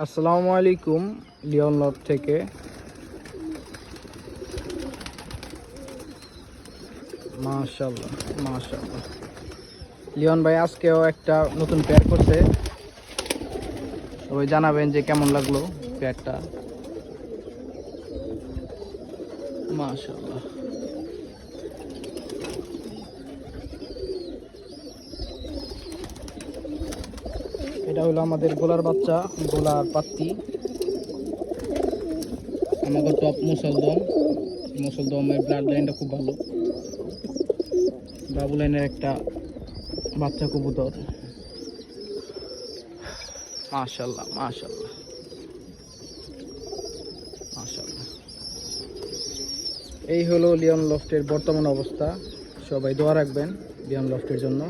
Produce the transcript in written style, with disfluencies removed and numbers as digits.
আসসালামু আলাইকুম লিওন লব থেকে। মাশাআল্লাহ মাশাআল্লাহ, লিওন ভাই আজকেও একটা নতুন পেয়ার করছে। সবাই জানাবেন যে কেমন লাগলো পেয়ারটা। মাশাআল্লাহ, এটা হলো আমাদের গোলার বাচ্চা, গোলার পাত্তি। আমাদের টপ মুসলদমের ব্লাড লাইনটা খুব ভালো। বাবু লাইনের একটা বাচ্চা কবুতর। মাশাআল্লাহ মাশাআল্লাহ মাশাআল্লাহ। এই হলো লিওন লফটের বর্তমান অবস্থা। সবাই দোয়া রাখবেন লিওন লফটের জন্য।